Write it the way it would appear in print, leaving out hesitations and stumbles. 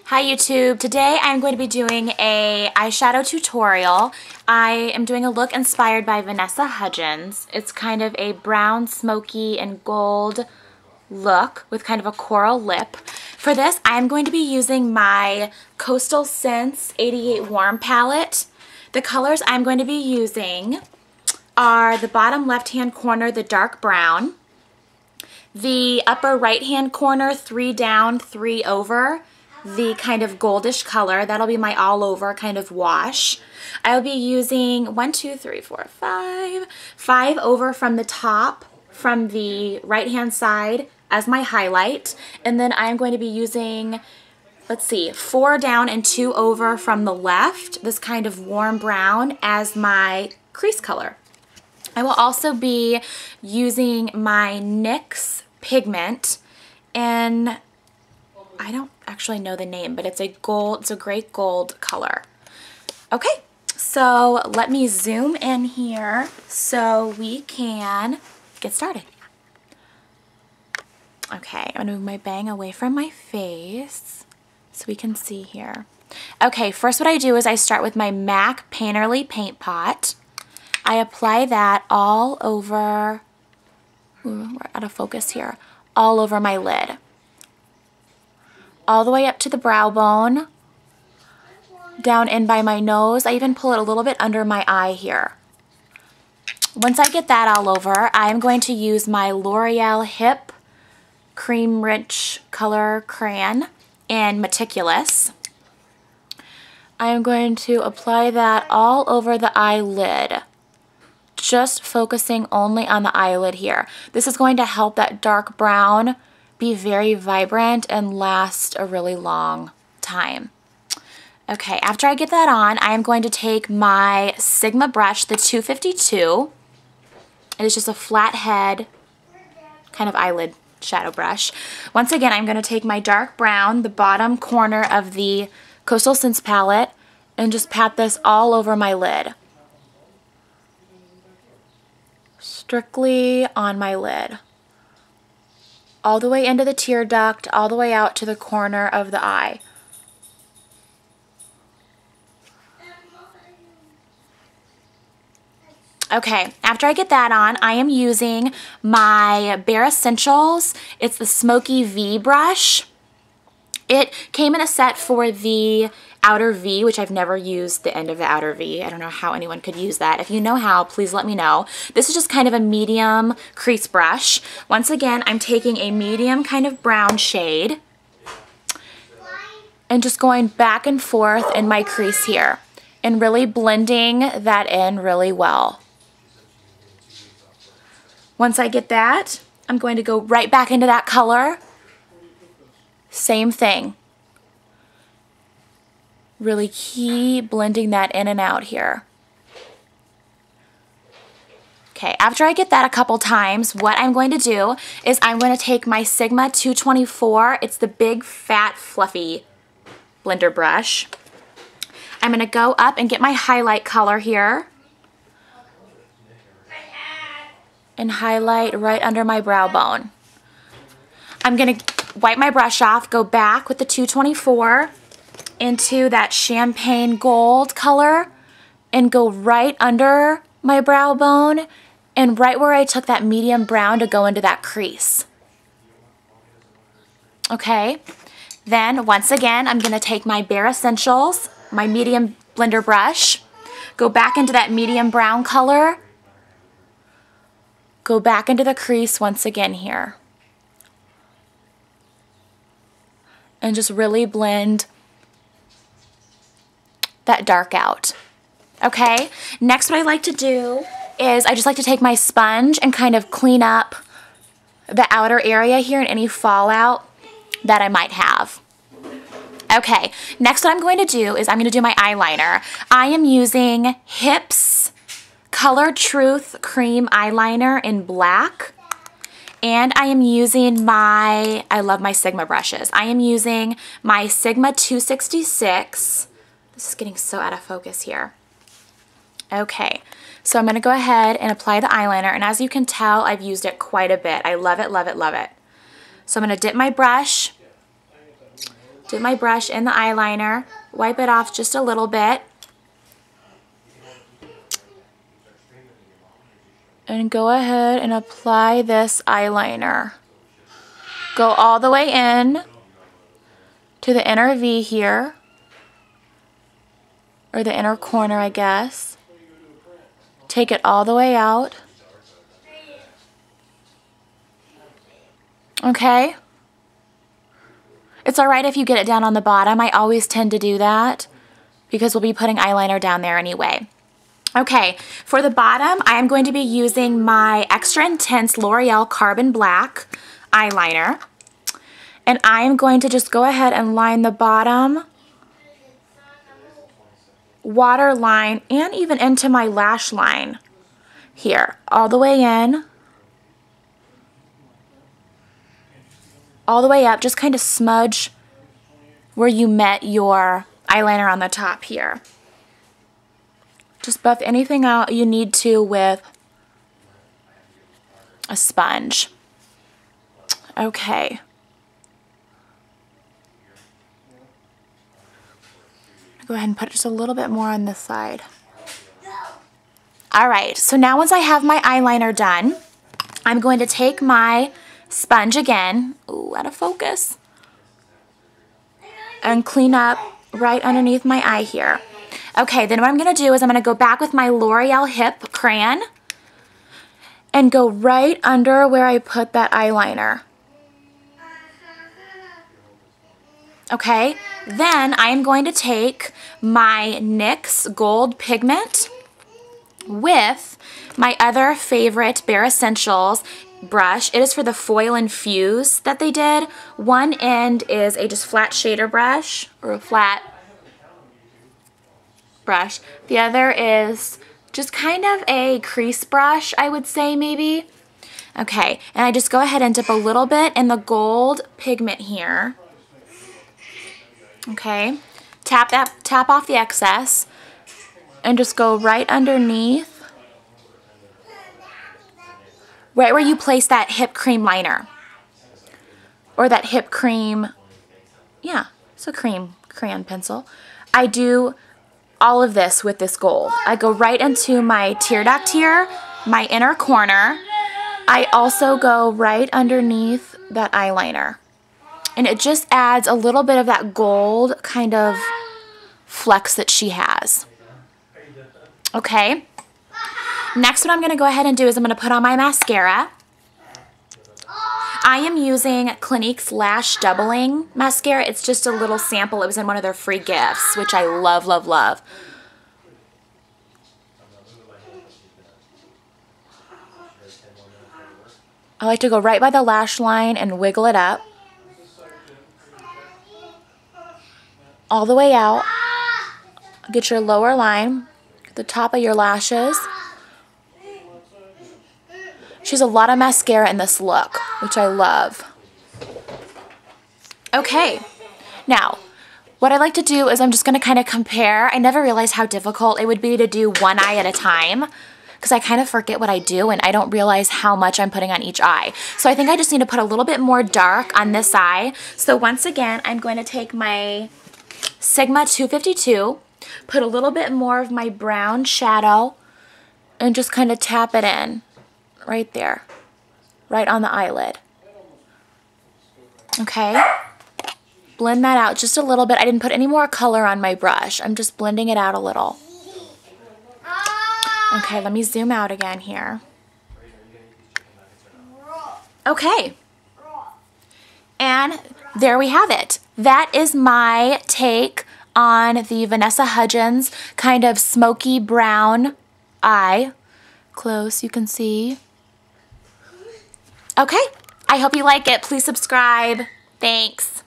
Hi YouTube. Today I'm going to be doing a eyeshadow tutorial. I am doing a look inspired by Vanessa Hudgens. It's kind of a brown, smoky, and gold look with kind of a coral lip. For this, I'm going to be using my Coastal Scents 88 Warm palette. The colors I'm going to be using are the bottom left-hand corner, the dark brown, the upper right-hand corner, 3 down, 3 over, the kind of goldish color. That'll be my all over kind of wash. I'll be using 5 over from the top from the right hand side as my highlight, and then I'm going to be using, let's see, 4 down and 2 over from the left, this kind of warm brown, as my crease color. I will also be using my NYX pigment, and I don't actually know the name, but it's a great gold color. Okay, so let me zoom in here so we can get started. Okay, I'm gonna move my bang away from my face so we can see here. Okay, first what I do is I start with my MAC Painterly Paint Pot. I apply that all over, we're out of focus here, all over my lid. All the way up to the brow bone, down in by my nose. I even pull it a little bit under my eye here. Once I get that all over, I'm going to use my L'Oreal Hip Cream Rich Color Crayon in Meticulous. I'm going to apply that all over the eyelid, just focusing only on the eyelid here. This is going to help that dark brown be very vibrant and last a really long time. Okay, after I get that on, I am going to take my Sigma brush, the 252. It is just a flat head kind of eyelid shadow brush. Once again, I'm going to take my dark brown, the bottom corner of the Coastal Scents palette, and just pat this all over my lid. Strictly on my lid. All the way into the tear duct, all the way out to the corner of the eye. Okay, after I get that on, I am using my Bare Essentials. It's the Smoky V brush. It came in a set for the outer V, which I've never used the end of the outer V. I don't know how anyone could use that. If you know how, please let me know. This is just kind of a medium crease brush. Once again, I'm taking a medium kind of brown shade and just going back and forth in my crease here and really blending that in really well. Once I get that, I'm going to go right back into that color. Same thing. Really keep blending that in and out here. Okay, after I get that a couple times, what I'm going to do is I'm going to take my Sigma 224. It's the big, fat, fluffy blender brush. I'm going to go up and get my highlight color here and highlight right under my brow bone. I'm going to wipe my brush off, go back with the 224 into that champagne gold color and go right under my brow bone and right where I took that medium brown to go into that crease. Okay, then once again, I'm going to take my Bare Essentials, my medium blender brush, go back into that medium brown color, go back into the crease once again here, and just really blend that dark out. Okay, next what I like to do is I just like to take my sponge and kind of clean up the outer area here and any fallout that I might have. Okay, next what I'm going to do is I'm going to do my eyeliner. I am using Hips Color Truth Cream Eyeliner in black. And I am using I love my Sigma brushes. I am using my Sigma 266. This is getting so out of focus here. Okay, so I'm going to go ahead and apply the eyeliner, and as you can tell, I've used it quite a bit. I love it, love it, love it. So I'm going to dip my brush Dip my brush in the eyeliner, wipe it off just a little bit, and go ahead and apply this eyeliner. Go all the way in to the inner V here, or the inner corner, I guess. Take it all the way out. Okay? It's alright if you get it down on the bottom. I always tend to do that because we'll be putting eyeliner down there anyway. Okay, for the bottom, I am going to be using my Extra Intense L'Oreal Carbon Black eyeliner. And I am going to just go ahead and line the bottom waterline and even into my lash line here, all the way in, all the way up. Just kind of smudge where you met your eyeliner on the top here. Just buff anything out you need to with a sponge. Okay. Go ahead and put just a little bit more on this side. Alright, so now once I have my eyeliner done, I'm going to take my sponge again, ooh, out of focus, and clean up right underneath my eye here. Okay, then what I'm going to do is I'm going to go back with my L'Oreal Hip Crayon and go right under where I put that eyeliner. Okay, then I'm going to take my NYX Gold Pigment with my other favorite Bare Essentials brush. It is for the Foil Infuse that they did. One end is a just flat shader brush, or a flat brush. The other is just kind of a crease brush, I would say maybe. Okay, and I just go ahead and dip a little bit in the gold pigment here. Okay, tap off the excess and just go right underneath, right where you place that hip cream liner, or that hip cream, yeah, it's a cream crayon pencil. I do all of this with this gold. I go right into my tear duct here, my inner corner. I also go right underneath that eyeliner. And it just adds a little bit of that gold kind of flex that she has. Okay. Next, what I'm going to go ahead and do is I'm going to put on my mascara. I am using Clinique's Lash Doubling Mascara. It's just a little sample. It was in one of their free gifts, which I love, love, love. I like to go right by the lash line and wiggle it up. All the way out. Get your lower line, the top of your lashes. She has a lot of mascara in this look, which I love. Okay, now what I like to do is I'm just going to kind of compare. I never realized how difficult it would be to do one eye at a time, because I kind of forget what I do and I don't realize how much I'm putting on each eye. So I think I just need to put a little bit more dark on this eye. So once again, I'm going to take my Sigma 252, put a little bit more of my brown shadow, and just kind of tap it in right there, right on the eyelid. Okay, blend that out just a little bit. I didn't put any more color on my brush. I'm just blending it out a little. Okay, let me zoom out again here. Okay, and there we have it. That is my take on the Vanessa Hudgens kind of smoky brown eye. Close, you can see. Okay, I hope you like it. Please subscribe. Thanks.